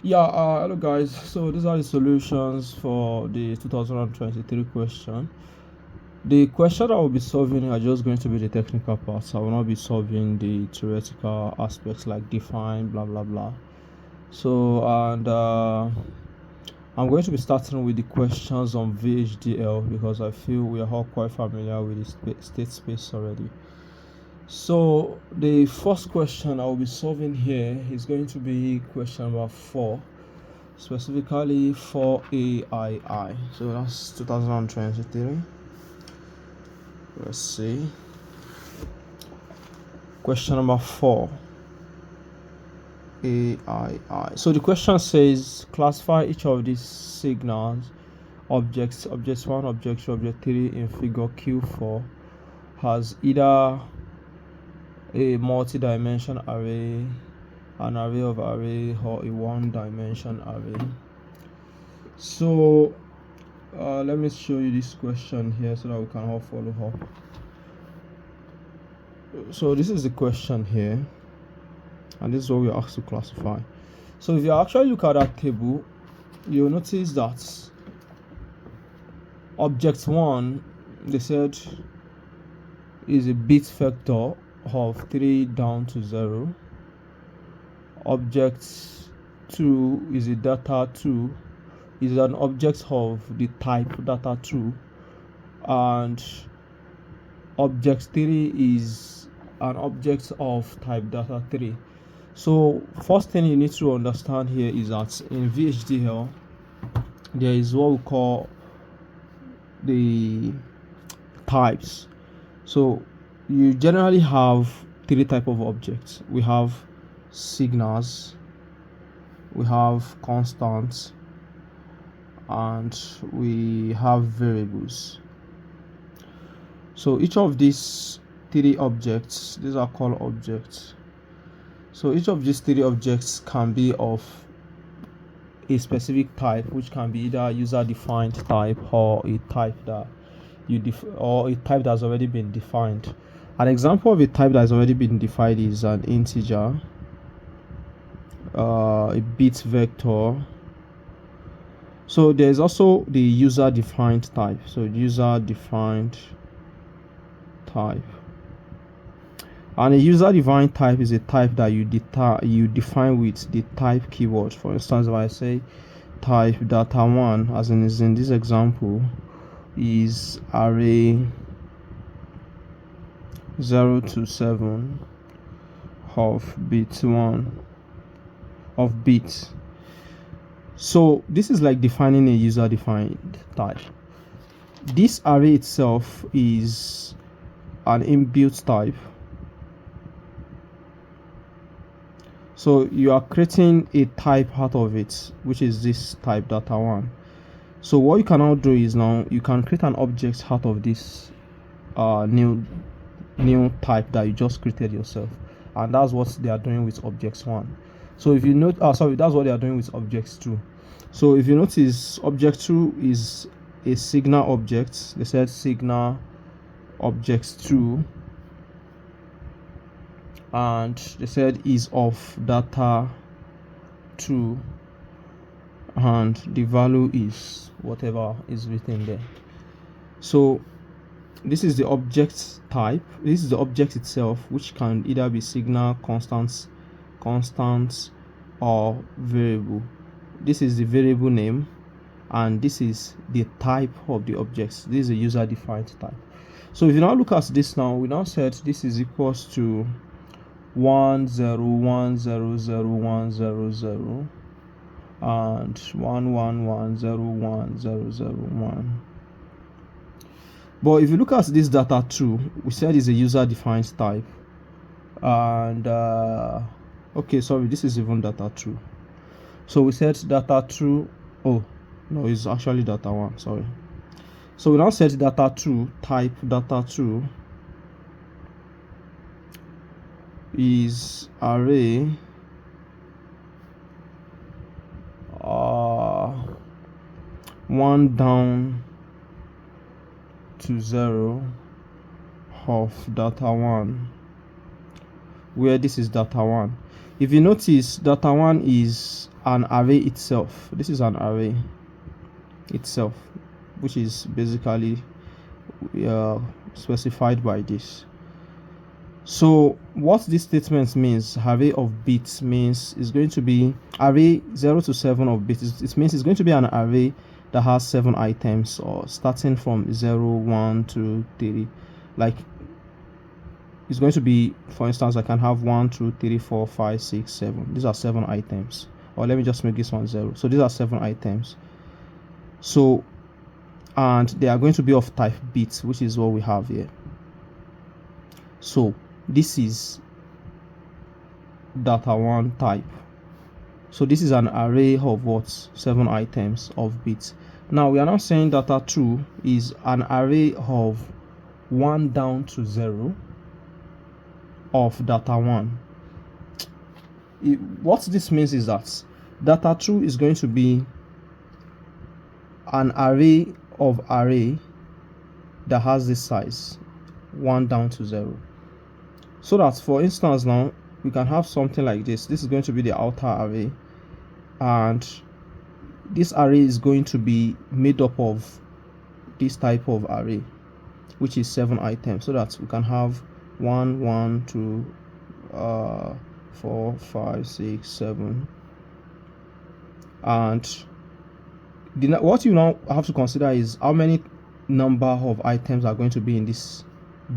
Hello guys. So these are the solutions for the 2023 question. The question I will be solving are just going to be the technical parts. I will not be solving the theoretical aspects like define, blah blah blah. So I'm going to be starting with the questions on VHDL because I feel we are all quite familiar with the state space already. So the first question I will be solving here is going to be question number 4, specifically 4A-II. So that's 2023. Let's see. Question number 4, A-II. So the question says classify each of these signals objects 1, object 2, object 3 in figure Q4 has either a multi-dimension array, an array of array, or a one-dimension array. So let me show you this question here so that we can all follow up. So this is the question here, and this is what we are asked to classify. So if you actually look at that table, you'll notice that object 1, they said, is a bit vector of 3 down to 0. Object 2 is a data 2, is an object of the type data 2, and object 3 is an object of type data 3. So first thing you need to understand here is that in VHDL there is what we call the types. So you generally have 3 type of objects. We have signals, we have constants, and we have variables. So each of these 3 objects, these are called objects. So each of these 3 objects can be of a specific type, which can be either user defined type or a type that or a type that's already been defined. An example of a type that's already been defined is an integer, a bit vector. So there's also the user defined type. So user defined type, and a user defined type is a type that you define with the type keyword. For instance, if I say type data1, as in is in this example, is array 0 to 7 of bit 1 of bits. So this is like defining a user defined type. This array itself is an inbuilt type. So you are creating a type out of it, which is this type data1. So what you can now do is now you can create an object out of this new type that you just created yourself, and that's what they are doing with objects 1. So if you note, that's what they are doing with objects 2. So if you notice, object 2 is a signal object. They said signal object 2, and they said is of data 2, and the value is whatever is written there. So this is the object type. This is the object itself, which can either be signal, constant, or variable. This is the variable name, and this is the type of the objects. This is a user defined type. So if you now look at this now, we now said this is equals to 1 0 1 0 0 1 0 0 and 1 1 1 0 1 0 0 1. But if you look at this data 2, we said is a user defined type, and okay, sorry, this is even data 2. So we said data 2, oh no, it's actually data 1, sorry. So we now set data 2, type data 2 is array 1 down to 0 of data 1, where this is data 1. if you notice, data 1 is an array itself. This is an array itself, which is basically specified by this. So what this statement means, array of bits, means is going to be array 0 to 7 of bits. It means it's going to be an array that has 7 items, or starting from 0, 1, 2, 3. Like, it's going to be, for instance, I can have 1, 2, 3, 4, 5, 6, 7. These are 7 items. Or let me just make this one 0. So these are 7 items. So, and they are going to be of type bits, which is what we have here. So this is data 1 type. So this is an array of what? 7 items of bits. Now we are now saying data 2 is an array of 1 down to 0 of data 1. What this means is that data 2 is going to be an array of array that has this size, 1 down to 0. So that, for instance, now we can have something like this. This is going to be the outer array, and this array is going to be made up of this type of array, which is 7 items. So that we can have 1, 1, 2, 4, 5, 6, 7. And what you now have to consider is how many number of items are going to be in this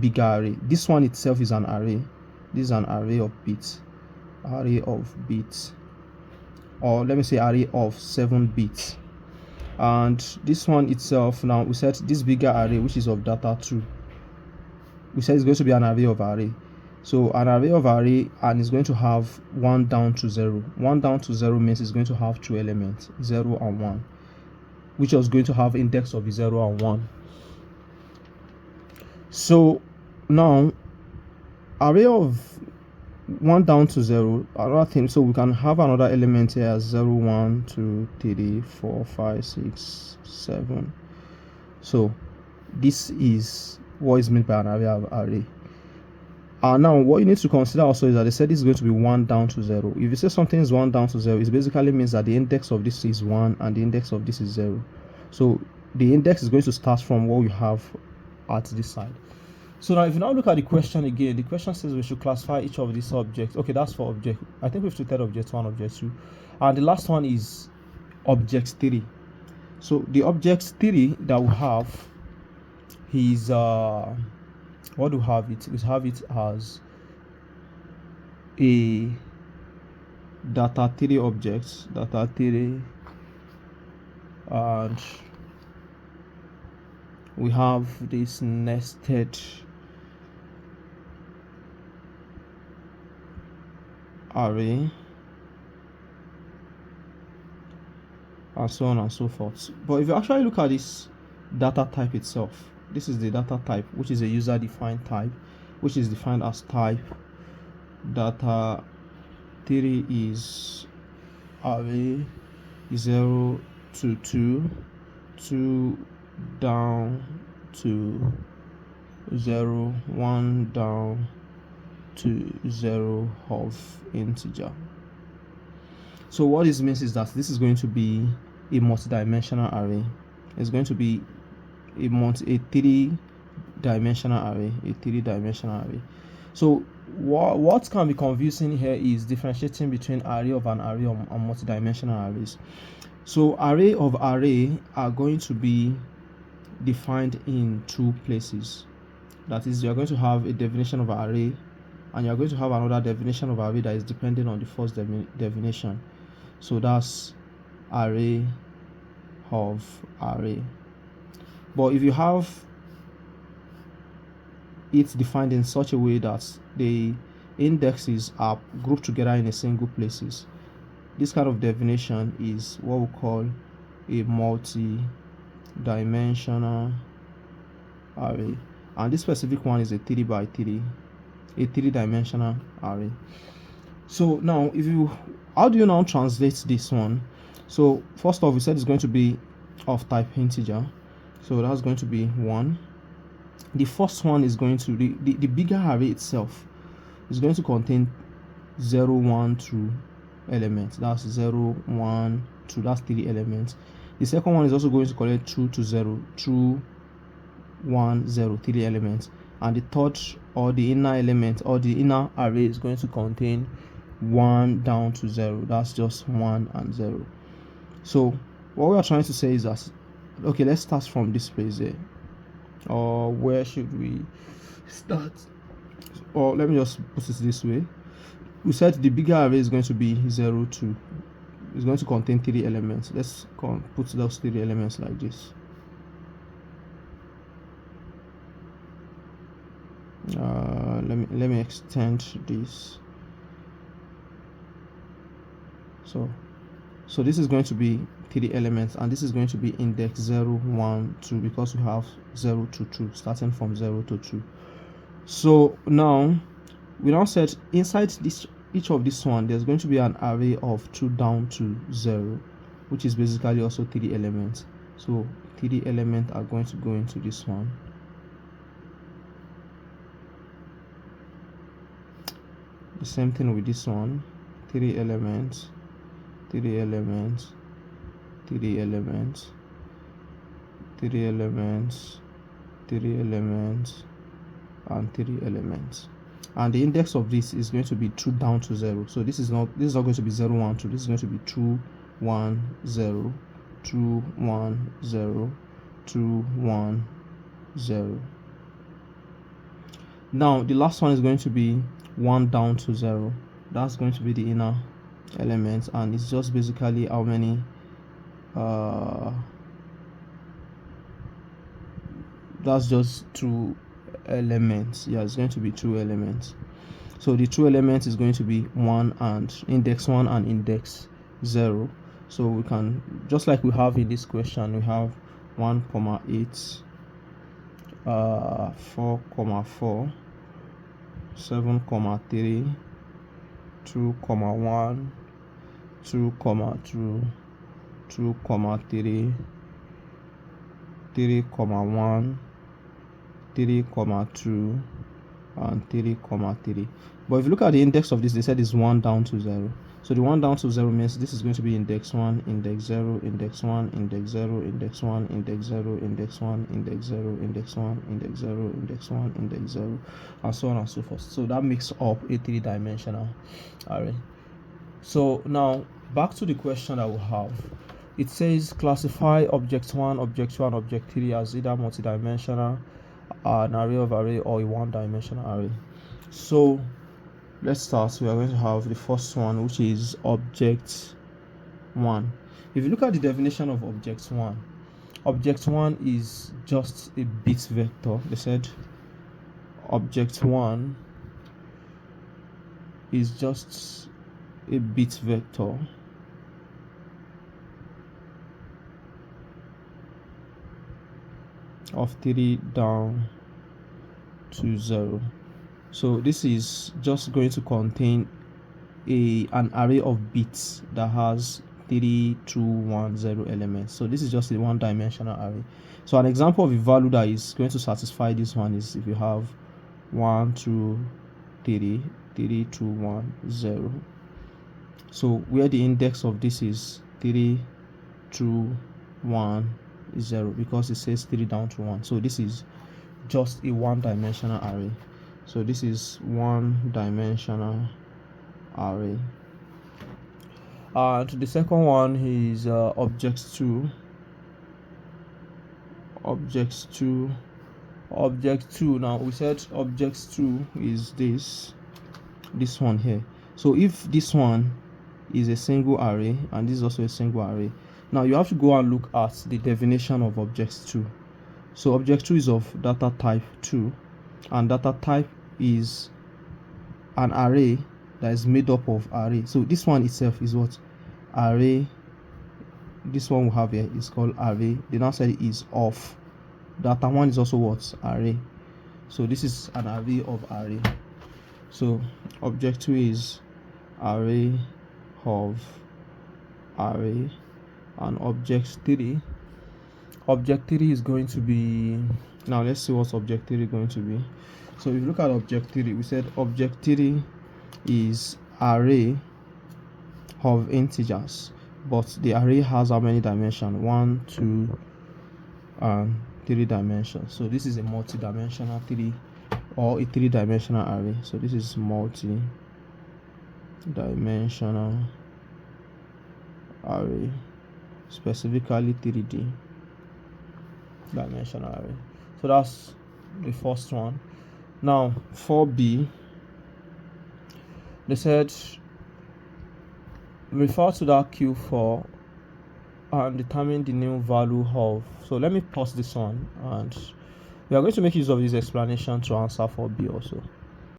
bigger array. This one itself is an array. This is an array of bits. Array of bits. Or let me say array of 7 bits. And this one itself, now we said this bigger array, which is of data 2, we said it's going to be an array of array. So an array of array, and it's going to have 1 down to 0. 1 down to 0 means it's going to have 2 elements, 0 and 1, which is going to have index of 0 and 1. So now array of 1 down to 0, another thing, so we can have another element here as 0, 1, 2, 3, 4, 5, 6, 7. So this is what is meant by an array of array. Now what you need to consider also is that they said this is going to be 1 down to 0. If you say something is 1 down to 0, it basically means that the index of this is 1 and the index of this is 0. So the index is going to start from what we have at this side. So now if you now look at the question again, the question says we should classify each of these objects. Okay, that's for object. I think we've treated object 1, object 2, and the last one is object 3. So the object 3 that we have is what do we have it? We have it as a data 3 object, data 3, and we have this nested array, and so on and so forth. But if you actually look at this data type itself, this is the data type, which is a user defined type, which is defined as type data 3 is array 0 to 2, 2 down to 0, 1 down to 0 of integer. So what this means is that this is going to be a multi-dimensional array. It's going to be a 3-dimensional array, a 3-dimensional array. So what can be confusing here is differentiating between array of an array and multi-dimensional arrays. So array of array are going to be defined in 2 places. That is, you are going to have a definition of array, and you are going to have another definition of array that is dependent on the first definition. So that's array of array. But if you have it defined in such a way that the indexes are grouped together in a single places, this kind of definition is what we call a multi-dimensional array, and this specific one is a 3 by 3, a 3-dimensional array. So now how do you now translate this one? So first off, we said it's going to be of type integer, so that's going to be 1. The first one is going to the bigger array itself is going to contain 0, 1, 2 elements. That's 0, 1, 2. That's 3 elements. The second one is also going to collect 2 to 0, 2, 1, 0, 3 elements. And the third, or the inner element, or the inner array, is going to contain 1 down to 0. That's just 1 and 0. So what we are trying to say is that, okay, let's start from this place here. Or where should we start? Or let me just put it this way. We said the bigger array is going to be 0, 2. It's going to contain 3 elements. Let's put those 3 elements like this. Let me extend this. So this is going to be 3 elements, and this is going to be index 0, 1, 2, because we have 0 to 2, starting from 0 to 2. So now we now said inside this, each of this one, there's going to be an array of 2 down to 0, which is basically also 3 elements. So 3 elements are going to go into this one. The same thing with this one. 3 elements, 3 elements, 3 elements, 3 elements, 3 elements, and 3 elements. And the index of this is going to be 2 down to 0. So this is not going to be 0, 1, 2. This is going to be 2, 1, 0, 2, 1, 0, 2, 1, 0. Now the last one is going to be 1 down to 0. That's going to be the inner element, and it's just basically how many that's just 2 elements. Yeah, it's going to be 2 elements. So the 2 elements is going to be 1 and index 1 and index 0. So we can, just like we have in this question, we have 1,8, 4,4, 7,3, 2,1, 2,2, 2,3, 3,1, 3,2, and 3,3. But if you look at the index of this, they said it's 1 down to 0. So the 1 down to 0 means this is going to be index 1, index 0, index 1, index 0, index 1, index 0, index 1, index 0, index 1, index 0, index 1, index 0, and so on and so forth. So that makes up a 3-dimensional array. So now back to the question that we have. It says classify object 1, object 2, and object 3 as either multidimensional, an array of array, or a 1-dimensional array. So let's start. We are going to have the first one, which is object 1. If you look at the definition of object 1, object 1 is just a bit vector. They said object 1 is just a bit vector of 3 down to 0. So this is just going to contain an array of bits that has 3, 2, 1, 0 elements. So this is just a 1-dimensional array. So an example of a value that is going to satisfy this one is if you have 1, 2, 3, 3, 2, 1, 0. So where the index of this is 3, 2, 1, 0, because it says 3 down to 1. So this is just a 1-dimensional array. So this is 1-dimensional array. And the second one is object 2. Object 2. Now we said object 2 is this one here. So if this one is a single array and this is also a single array, now you have to go and look at the definition of object 2. So object 2 is of data type 2, and data type is an array that is made up of array. So this one itself is what? Array. This one we have here is called array. The now said is of. Data 1 is also what? Array. So this is an array of array. So object 2 is array of array. And object 3 is going to be, now let's see what object 3 is going to be. So if you look at object 3, we said object 3 is array of integers, but the array has how many dimensions? 1, 2, and 3 dimensions. So this is a multi-dimensional or a 3-dimensional array. So this is multi-dimensional array, specifically 3D dimensional array. So that's the first one. Now 4b, they said refer to that Q4 and determine the new value of. So let me pause this one, and we are going to make use of this explanation to answer 4b also.